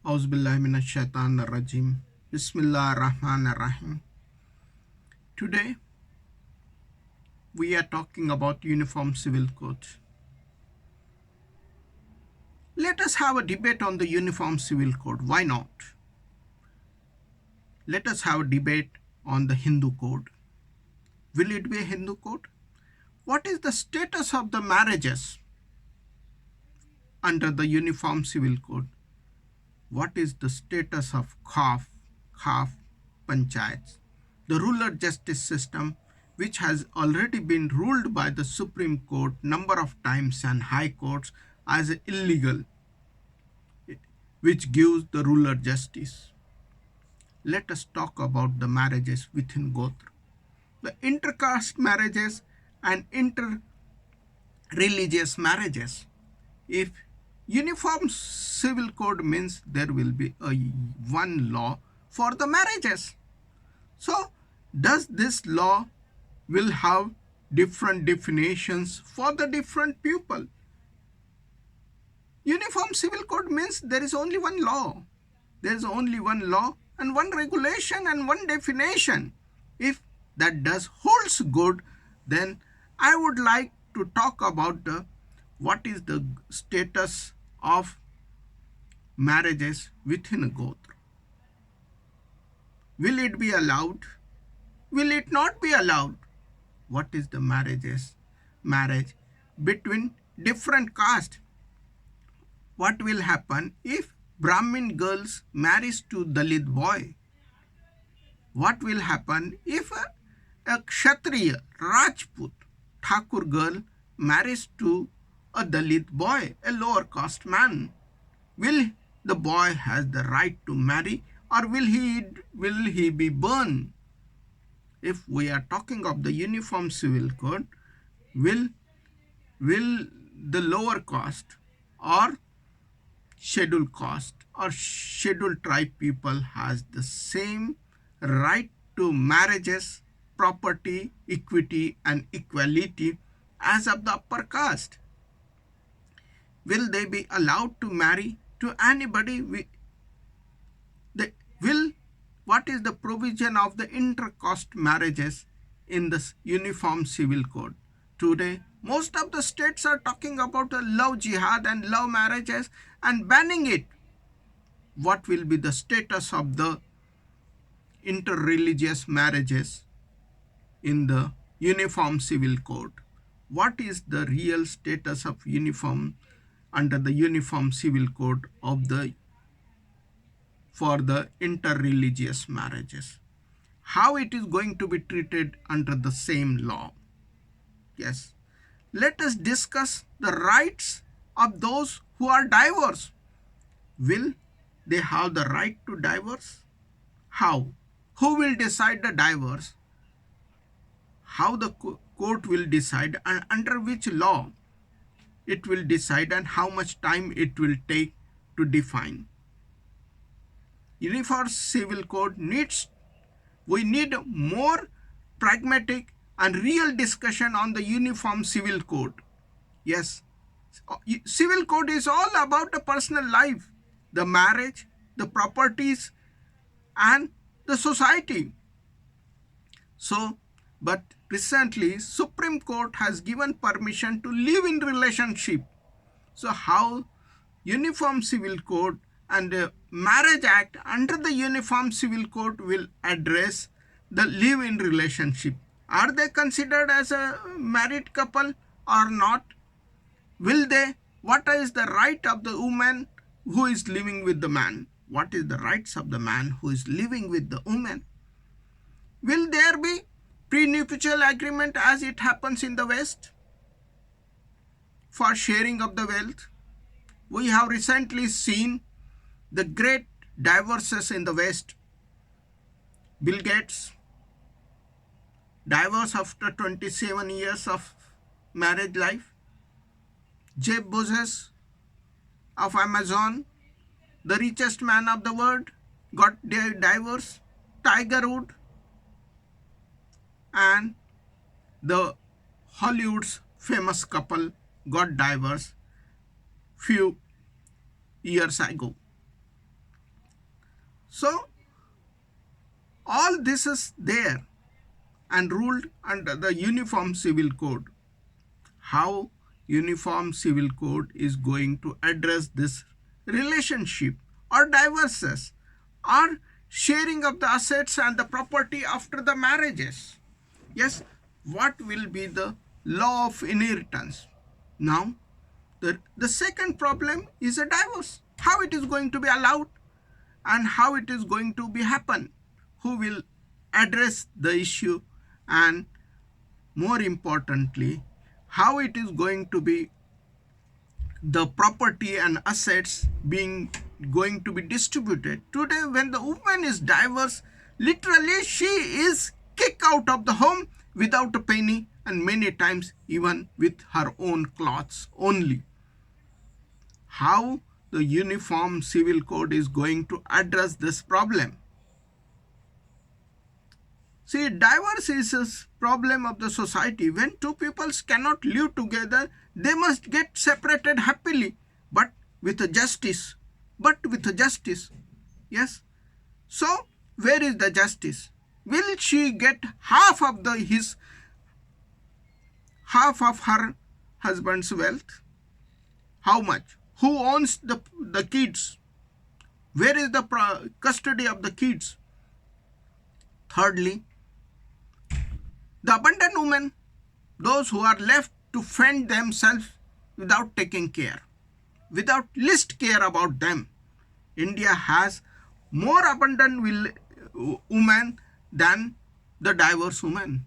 Auzubillahi minash shaitanir rajim. Bismillahir Rahmanir Rahim. Today we are talking about Uniform Civil Code. Let us have a debate on the Uniform Civil Code. Why not? Let us have a debate on the Hindu Code. Will it be a Hindu code? What is the status of the marriages under the Uniform Civil Code? What is the status of Khap, panchayats, the rural justice system, which has already been ruled by the Supreme Court number of times and High Courts as illegal, which gives the ruler justice. Let us talk about the marriages within Gotra. The intercaste marriages and inter-religious marriages. If Uniform Civil Code means there will be one law for the marriages. So, does this law will have different definitions for the different people? Uniform Civil Code means there is only one law. There is only one law and one regulation and one definition. If that does holds good, then I would like to talk about what is the status of marriages within a Gotra. Will it be allowed? Will it not be allowed? What is the marriage between different castes? What will happen if Brahmin girls marries to Dalit boy? What will happen if a Kshatriya, Rajput, Thakur girl marries to a Dalit boy, a lower caste man? Will the boy has the right to marry, or will he be burned? If we are talking of the Uniform Civil Code, will the lower caste or scheduled caste or scheduled tribe people has the same right to marriages, property, equity and equality as of the upper caste? Will they be allowed to marry to anybody? What is the provision of the intercaste marriages in the Uniform Civil Code? Today, most of the states are talking about love jihad and love marriages and banning it. What will be the status of the interreligious marriages in the Uniform Civil Code? What is the real status of under the Uniform Civil Code for the interreligious marriages? How it is going to be treated under the same law? Yes. Let us discuss the rights of those who are divorced. Will they have the right to divorce? How? Who will decide the divorce? How the court will decide and under which law it will decide and how much time it will take to define. Uniform Civil Code we need more pragmatic and real discussion on the Uniform Civil Code. Yes, Civil Code is all about the personal life, the marriage, the properties and the society. So, but recently Supreme Court has given permission to live in relationship. So how Uniform Civil Code and the Marriage Act under the Uniform Civil Code will address the live-in relationship? Are they considered as a married couple or not? What is the right of the woman who is living with the man? What is the rights of the man who is living with the woman? Will there be prenuptial agreement as it happens in the West for sharing of the wealth? We have recently seen the great divorces in the West. Bill Gates divorced after 27 years of marriage life. Jeff Bezos of Amazon, the richest man of the world, got divorced. Tiger Woods and the Hollywood's famous couple got divorced few years ago. So all this is there and ruled under the Uniform Civil Code. How Uniform Civil Code is going to address this relationship or divorces or sharing of the assets and the property after the marriages? Yes, what will be the law of inheritance? Now, the second problem is a divorce. How it is going to be allowed and how it is going to be happen? Who will address the issue, and more importantly, how it is going to be the property and assets being going to be distributed? Today, when the woman is divorced, literally she is kicked out of the home without a penny, and many times even with her own clothes only. How the Uniform Civil Code is going to address this problem? See, divorce is a problem of the society. When two peoples cannot live together, they must get separated happily, but with a justice. But with a justice. Yes. So, where is the justice? Will she get half of her husband's wealth? How much? Who owns the kids? Where is the custody of the kids? Thirdly, the abandoned women, those who are left to fend themselves without taking care, without least care about them. India has more abandoned women than the divorced women.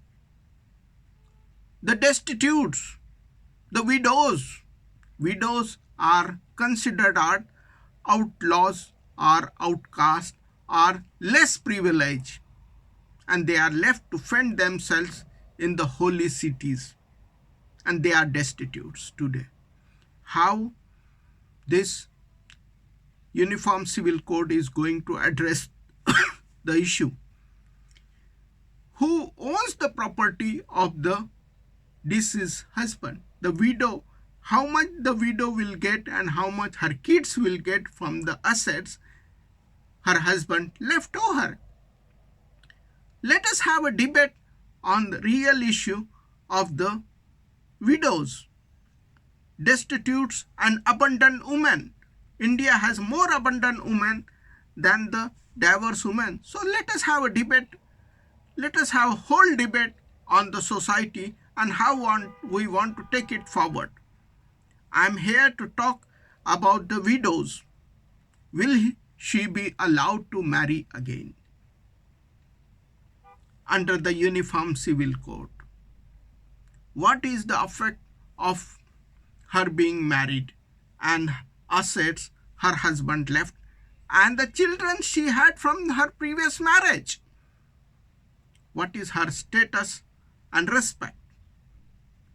The destitutes, the widows. Widows are considered as outlaws or outcasts or less privileged, and they are left to fend themselves in the holy cities, and they are destitutes today. How this Uniform Civil Code is going to address the issue? Who owns the property of the deceased husband? The widow. How much the widow will get and how much her kids will get from the assets her husband left over. Let us have a debate on the real issue of the widows, destitutes and abandoned women. India has more abandoned women than the divorced women. So let us have a debate. Let us have a whole debate on the society and how we want to take it forward. I am here to talk about the widows. Will she be allowed to marry again under the Uniform Civil Code? What is the effect of her being married and assets her husband left and the children she had from her previous marriage? What is her status and respect?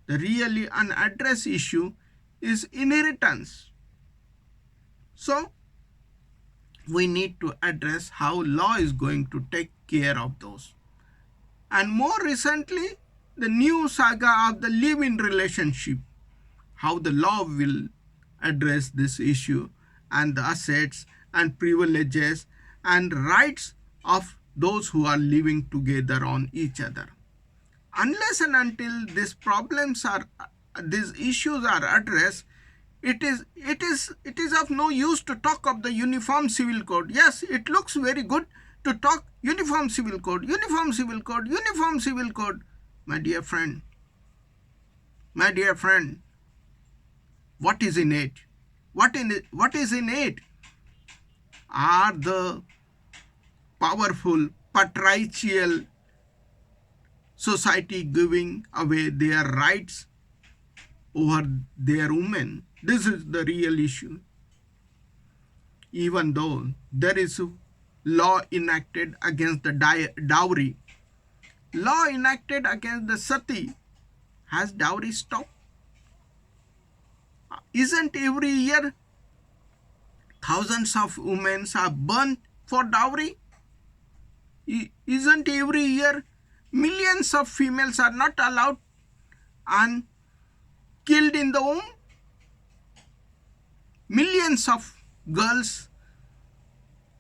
The really unaddressed issue is inheritance. So, we need to address how law is going to take care of those. And more recently, the new saga of the live-in relationship, how the law will address this issue and the assets and privileges and rights of those who are living together on each other. Unless and until these issues are addressed, it is of no use to talk of the Uniform Civil Code. Yes, it looks very good to talk Uniform Civil Code, Uniform Civil Code, Uniform Civil Code. My dear friend, what is in it? What is in it? Are the powerful patriarchal society giving away their rights over their women? This is the real issue. Even though there is a law enacted against the dowry, law enacted against the sati, has dowry stopped? Isn't every year thousands of women are burnt for dowry? Isn't every year millions of females are not allowed and killed in the womb? Millions of girls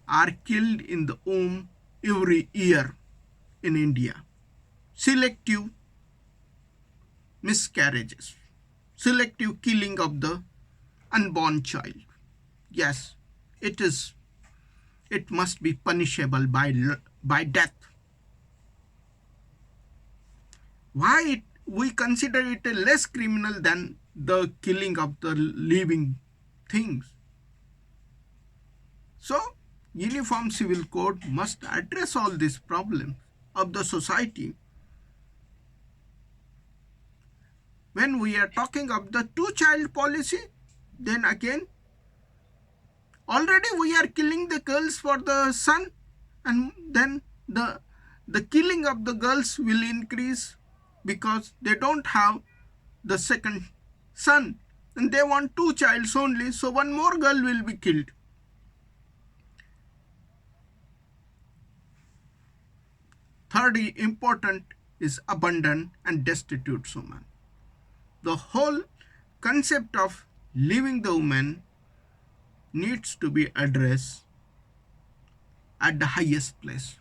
are killed in the womb every year in India. Selective miscarriages, selective killing of the unborn child. Yes, it is. It must be punishable by death. Why we consider it a less criminal than the killing of the living things? So, Uniform Civil Code must address all these problems of the society. When we are talking of the two-child policy, then again, already we are killing the girls for the son, and then the killing of the girls will increase because they don't have the second son and they want two childs only, so one more girl will be killed. Third important is abandoned and destitute woman. The whole concept of leaving the woman needs to be addressed at the highest place.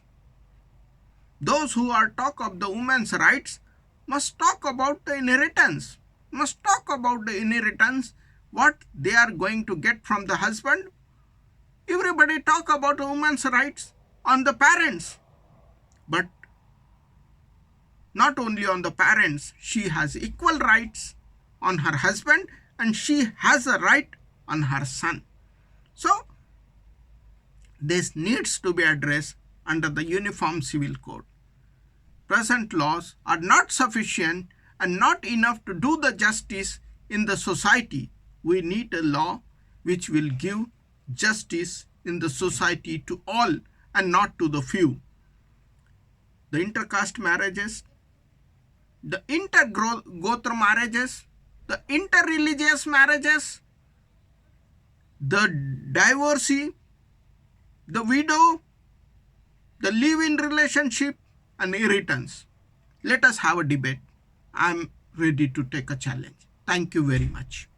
Those who are talk of the women's rights must talk about the inheritance, what they are going to get from the husband. Everybody talk about women's rights on the parents, but not only on the parents, she has equal rights on her husband and she has a right on her son. So this needs to be addressed under the Uniform Civil Code. Present laws are not sufficient and not enough to do the justice in the society. We need a law which will give justice in the society to all and not to the few. The intercaste marriages, the Gotra marriages, the interreligious marriages, the divorcee, the widow, the live-in relationship, and inheritance. Let us have a debate. I am ready to take a challenge. Thank you very much.